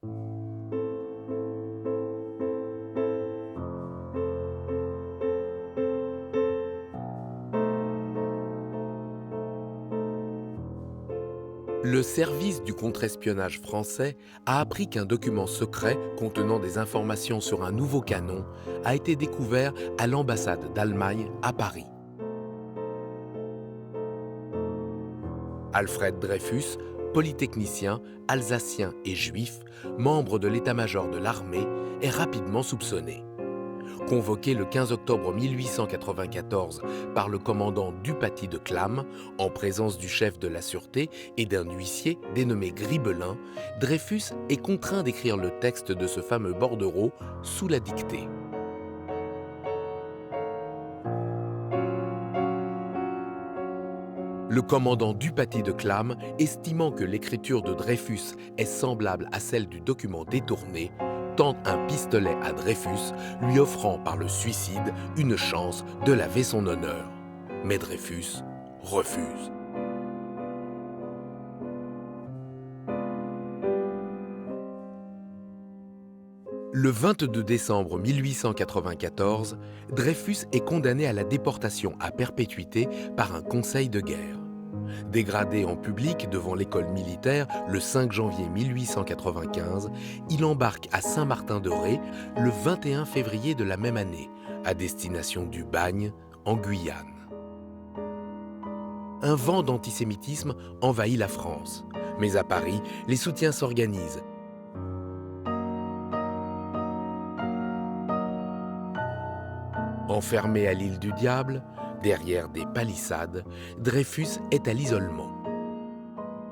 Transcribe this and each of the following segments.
Le service du contre-espionnage français a appris qu'un document secret contenant des informations sur un nouveau canon a été découvert à l'ambassade d'Allemagne à Paris. Alfred Dreyfus, polytechnicien, alsacien et juif, membre de l'état-major de l'armée, est rapidement soupçonné. Convoqué le 15 octobre 1894 par le commandant Dupaty de Clam, en présence du chef de la sûreté et d'un huissier dénommé Gribelin, Dreyfus est contraint d'écrire le texte de ce fameux bordereau sous la dictée. Le commandant Dupaty de Clam, estimant que l'écriture de Dreyfus est semblable à celle du document détourné, tente un pistolet à Dreyfus, lui offrant par le suicide une chance de laver son honneur. Mais Dreyfus refuse. Le 22 décembre 1894, Dreyfus est condamné à la déportation à perpétuité par un conseil de guerre. Dégradé en public devant l'école militaire le 5 janvier 1895, il embarque à Saint-Martin-de-Ré le 21 février de la même année, à destination du Bagne, en Guyane. Un vent d'antisémitisme envahit la France, mais à Paris, les soutiens s'organisent. Enfermé à l'île du Diable, derrière des palissades, Dreyfus est à l'isolement.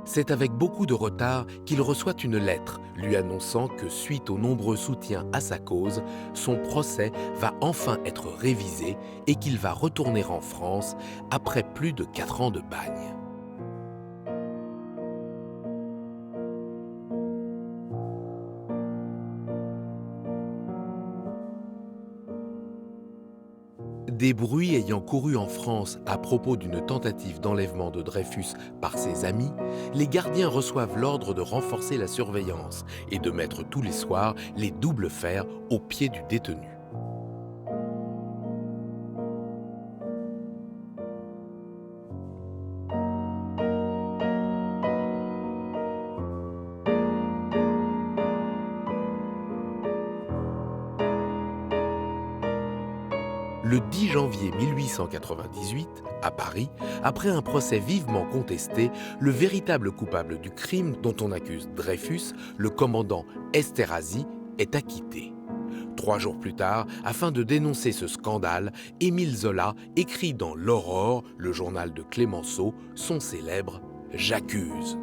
C'est avec beaucoup de retard qu'il reçoit une lettre lui annonçant que, suite aux nombreux soutiens à sa cause, son procès va enfin être révisé et qu'il va retourner en France après plus de 4 ans de bagne. Des bruits ayant couru en France à propos d'une tentative d'enlèvement de Dreyfus par ses amis, les gardiens reçoivent l'ordre de renforcer la surveillance et de mettre tous les soirs les doubles fers aux pieds du détenu. Le 10 janvier 1898, à Paris, après un procès vivement contesté, le véritable coupable du crime dont on accuse Dreyfus, le commandant Esterhazy, est acquitté. 3 jours plus tard, afin de dénoncer ce scandale, Émile Zola écrit dans L'Aurore, le journal de Clémenceau, son célèbre « J'accuse ».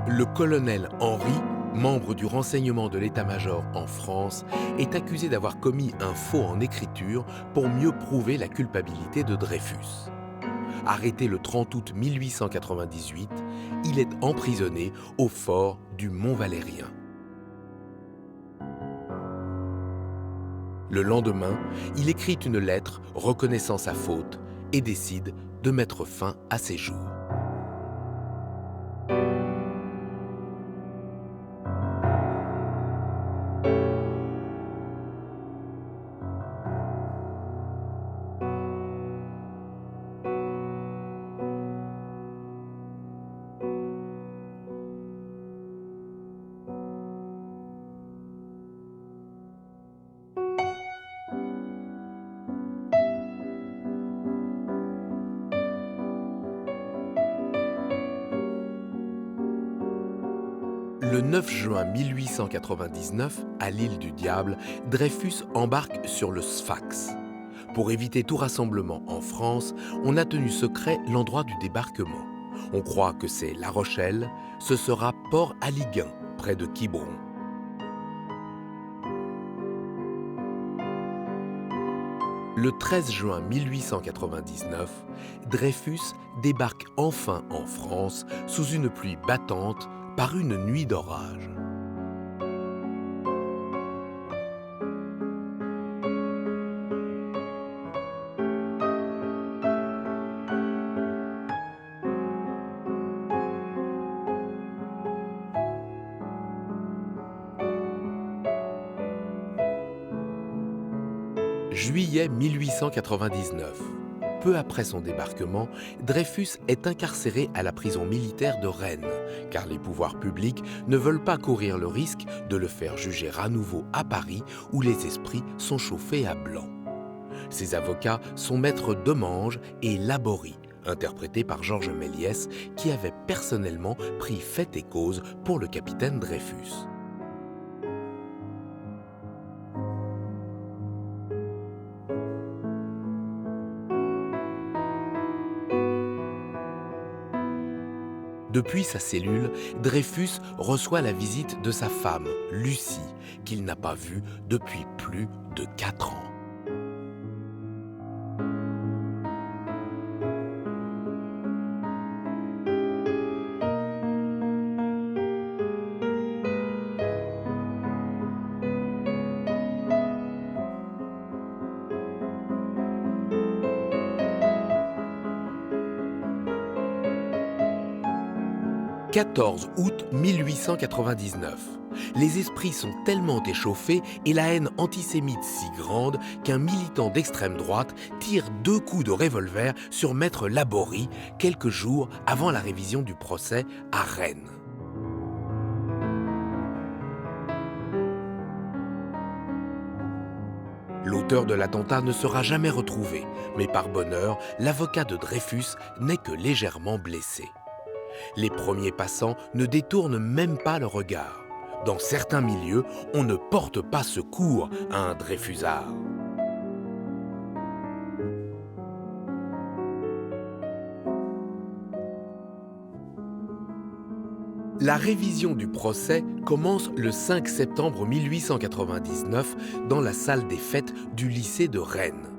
Le colonel Henry, membre du renseignement de l'état-major en France, est accusé d'avoir commis un faux en écriture pour mieux prouver la culpabilité de Dreyfus. Arrêté le 30 août 1898, il est emprisonné au fort du Mont-Valérien. Le lendemain, il écrit une lettre reconnaissant sa faute et décide de mettre fin à ses jours. Le 9 juin 1899, à l'île du Diable, Dreyfus embarque sur le Sfax. Pour éviter tout rassemblement en France, on a tenu secret l'endroit du débarquement. On croit que c'est La Rochelle, ce sera Port-Aliguin, près de Quiberon. Le 13 juin 1899, Dreyfus débarque enfin en France sous une pluie battante par une nuit d'orage. Juillet 1899. Peu après son débarquement, Dreyfus est incarcéré à la prison militaire de Rennes, car les pouvoirs publics ne veulent pas courir le risque de le faire juger à nouveau à Paris, où les esprits sont chauffés à blanc. Ses avocats sont Maître Demange et Laborie, interprétés par Georges Méliès, qui avait personnellement pris fait et cause pour le capitaine Dreyfus. Depuis sa cellule, Dreyfus reçoit la visite de sa femme, Lucie, qu'il n'a pas vue depuis plus de 4 ans. « 14 août 1899. Les esprits sont tellement échauffés et la haine antisémite si grande qu'un militant d'extrême droite tire 2 coups de revolver sur Maître Laborie quelques jours avant la révision du procès à Rennes. L'auteur de l'attentat ne sera jamais retrouvé, mais par bonheur, l'avocat de Dreyfus n'est que légèrement blessé. Les premiers passants ne détournent même pas le regard. Dans certains milieux, on ne porte pas secours à un Dreyfusard. La révision du procès commence le 5 septembre 1899 dans la salle des fêtes du lycée de Rennes.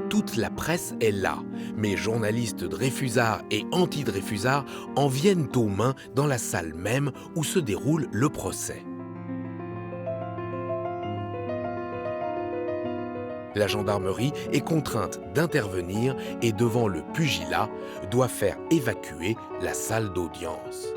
Toute la presse est là, mais journalistes dreyfusards et anti-dreyfusards en viennent aux mains dans la salle même où se déroule le procès. La gendarmerie est contrainte d'intervenir et devant le pugilat, doit faire évacuer la salle d'audience.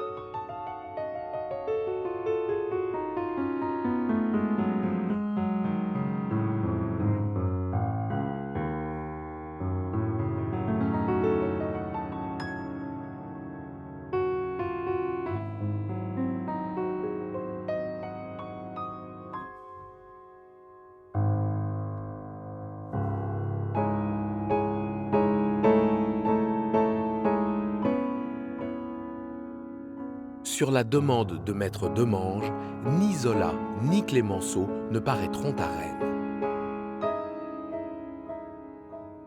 Sur la demande de Maître Demange, ni Zola ni Clémenceau ne paraîtront à Rennes.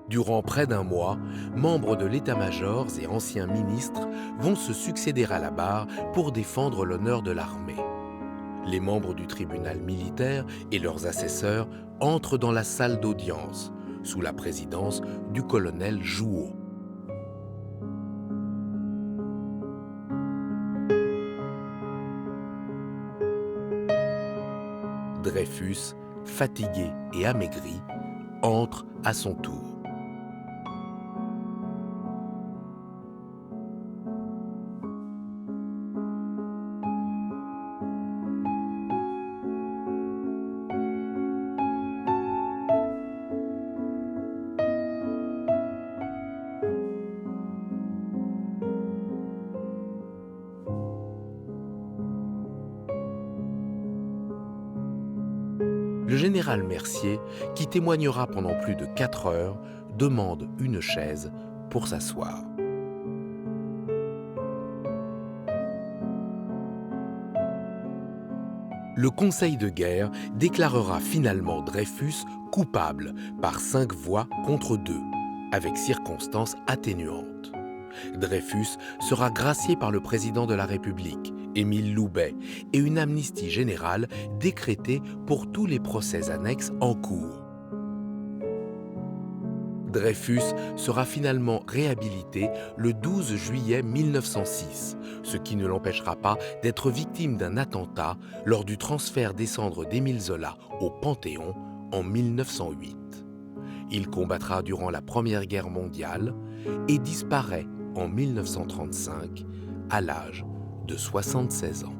Durant près d'un mois, membres de l'état-major et anciens ministres vont se succéder à la barre pour défendre l'honneur de l'armée. Les membres du tribunal militaire et leurs assesseurs entrent dans la salle d'audience, sous la présidence du colonel Jouhaud. Dreyfus, fatigué et amaigri, entre à son tour. Le général Mercier, qui témoignera pendant plus de 4 heures, demande une chaise pour s'asseoir. Le Conseil de guerre déclarera finalement Dreyfus coupable par 5 voix contre 2, avec circonstances atténuantes. Dreyfus sera gracié par le président de la République, Émile Loubet, et une amnistie générale décrétée pour tous les procès annexes en cours. Dreyfus sera finalement réhabilité le 12 juillet 1906, ce qui ne l'empêchera pas d'être victime d'un attentat lors du transfert des cendres d'Émile Zola au Panthéon en 1908. Il combattra durant la Première Guerre mondiale et disparaît en 1935 à l'âge de 76 ans.